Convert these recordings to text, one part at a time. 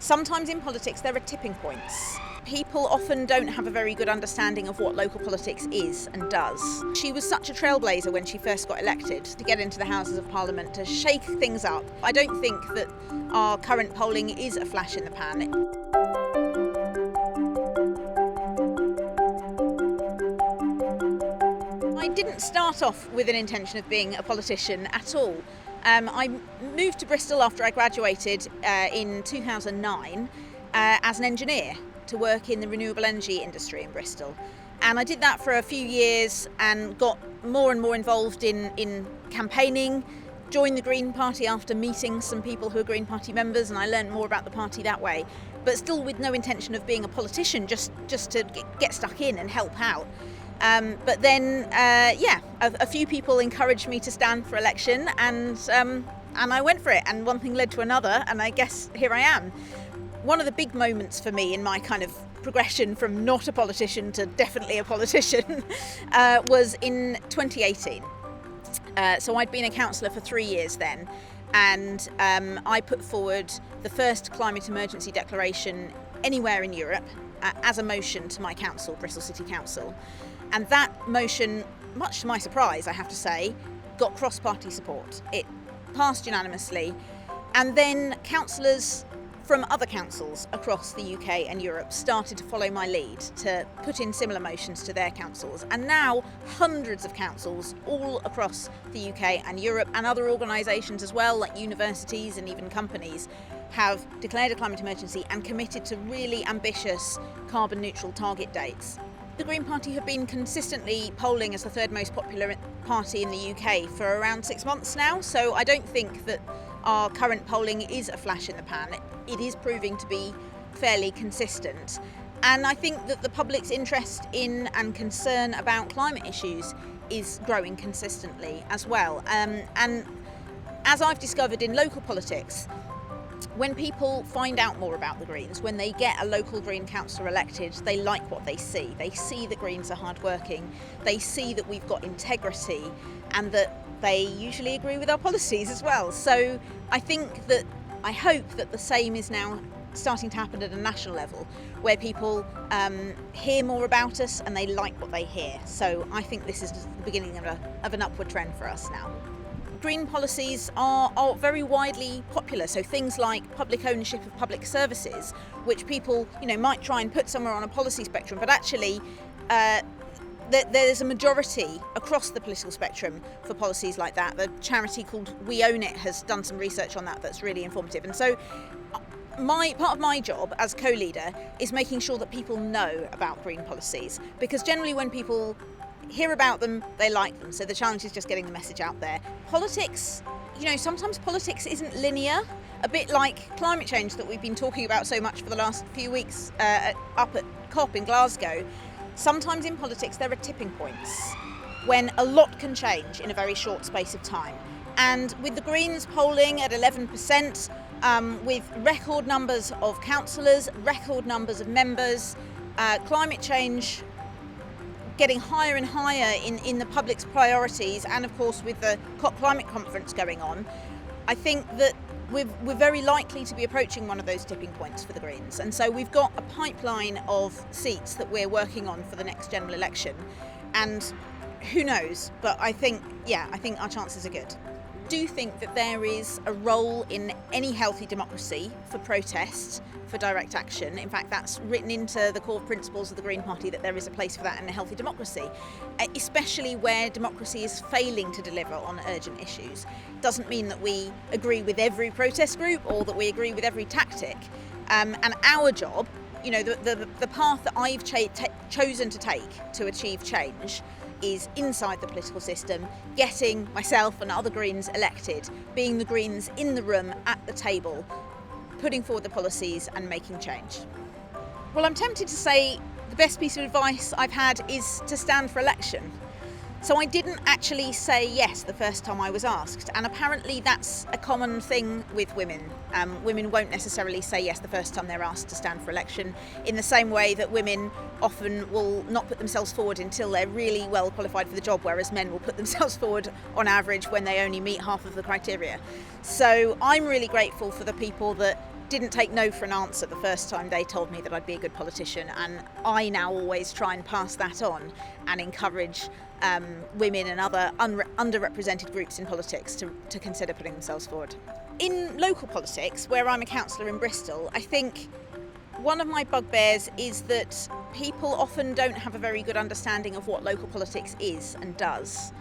Sometimes in politics there are tipping points. People often don't have a very good understanding of what local politics is and does. She was such a trailblazer when she first got elected to get into the Houses of Parliament, to shake things up. I don't think that our current polling is a flash in the pan. I didn't start off with an intention of being a politician at all. I moved to Bristol after I graduated in 2009 as an engineer to work in the renewable energy industry in Bristol. And I did that for a few years and got more and more involved in campaigning, joined the Green Party after meeting some people who are Green Party members, and I learned more about the party that way, but still with no intention of being a politician, just to get stuck in and help out. But then, a few people encouraged me to stand for election, and I went for it, and one thing led to another, and I guess here I am. One of the big moments for me in my kind of progression from not a politician to definitely a politician was in 2018. So I'd been a councillor for 3 years then, and I put forward the first climate emergency declaration anywhere in Europe as a motion to my council, Bristol City Council. And that motion, much to my surprise, I have to say, got cross-party support. It passed unanimously. And then councillors from other councils across the UK and Europe started to follow my lead to put in similar motions to their councils. And now hundreds of councils all across the UK and Europe, and other organisations as well, like universities and even companies, have declared a climate emergency and committed to really ambitious carbon neutral target dates. The Green Party have been consistently polling as the third most popular party in the UK for around 6 months now, so I don't think that our current polling is a flash in the pan. It is proving to be fairly consistent. And I think that the public's interest in and concern about climate issues is growing consistently as well. And as I've discovered in local politics, when people find out more about the Greens, when they get a local Green councillor elected, they like what they see. They see that Greens are hardworking, they see that we've got integrity, and that they usually agree with our policies as well. So I hope that the same is now starting to happen at a national level, where people hear more about us and they like what they hear. So I think this is the beginning of an upward trend for us now. Green policies are very widely popular, so things like public ownership of public services, which people might try and put somewhere on a policy spectrum, but actually there's a majority across the political spectrum for policies like that. The charity called We Own It has done some research on that that's really informative, and so part of my job as co-leader is making sure that people know about green policies, because generally when people hear about them, they like them. So the challenge is just getting the message out there. Politics, sometimes politics isn't linear, a bit like climate change that we've been talking about so much for the last few weeks up at COP in Glasgow. Sometimes in politics there are tipping points when a lot can change in a very short space of time. And with the Greens polling at 11%, with record numbers of councillors, record numbers of members, climate change getting higher and higher in the public's priorities, and of course with the COP climate conference going on, I think that we're very likely to be approaching one of those tipping points for the Greens. And so we've got a pipeline of seats that we're working on for the next general election, and who knows, but I think our chances are good. I do think that there is a role in any healthy democracy for protest, for direct action. In fact, that's written into the core principles of the Green Party, that there is a place for that in a healthy democracy, especially where democracy is failing to deliver on urgent issues. Doesn't mean that we agree with every protest group or that we agree with every tactic. And our job, the path that I've chosen to take to achieve change is inside the political system, getting myself and other Greens elected, being the Greens in the room at the table, putting forward the policies and making change. Well, I'm tempted to say the best piece of advice I've had is to stand for election. So I didn't actually say yes the first time I was asked, and apparently that's a common thing with women. Women won't necessarily say yes the first time they're asked to stand for election, in the same way that women often will not put themselves forward until they're really well qualified for the job, whereas men will put themselves forward on average when they only meet half of the criteria. So I'm really grateful for the people that didn't take no for an answer the first time they told me that I'd be a good politician, and I now always try and pass that on and encourage women and other underrepresented groups in politics to consider putting themselves forward. In local politics, where I'm a councillor in Bristol, I think one of my bugbears is that people often don't have a very good understanding of what local politics is and does.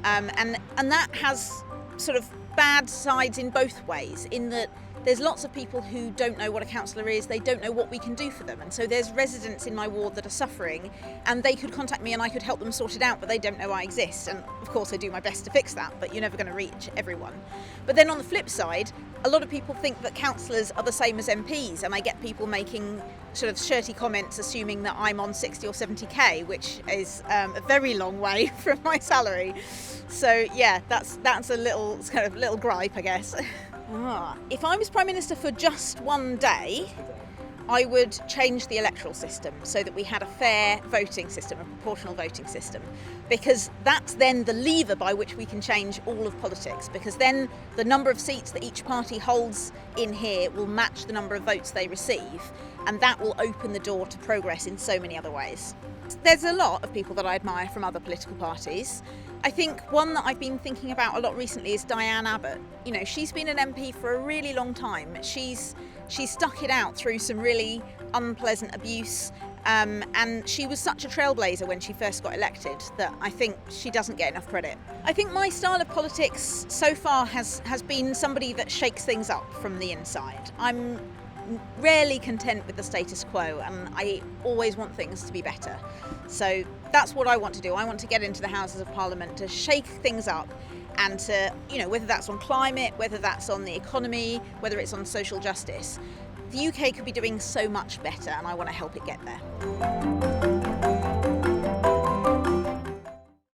And that has sort of bad sides in both ways, in that there's lots of people who don't know what a councillor is, they don't know what we can do for them, and so there's residents in my ward that are suffering and they could contact me and I could help them sort it out, but they don't know I exist, and of course I do my best to fix that, but you're never going to reach everyone. But then on the flip side, a lot of people think that councillors are the same as MPs, and I get people making sort of shirty comments assuming that I'm on 60 or 70k, which is a very long way from my salary. So yeah, that's a little kind of little gripe, I guess. If I was Prime Minister for just one day, I would change the electoral system so that we had a fair voting system, a proportional voting system, because that's then the lever by which we can change all of politics, because then the number of seats that each party holds in here will match the number of votes they receive, and that will open the door to progress in so many other ways. There's a lot of people that I admire from other political parties. I think one that I've been thinking about a lot recently is Diane Abbott. You know, she's been an MP for a really long time. She's stuck it out through some really unpleasant abuse, and she was such a trailblazer when she first got elected that I think she doesn't get enough credit. I think my style of politics so far has been somebody that shakes things up from the inside. I'm rarely content with the status quo, and I always want things to be better. So that's what I want to do. I want to get into the Houses of Parliament to shake things up and to, you know, whether that's on climate, whether that's on the economy, whether it's on social justice. The UK could be doing so much better, and I want to help it get there.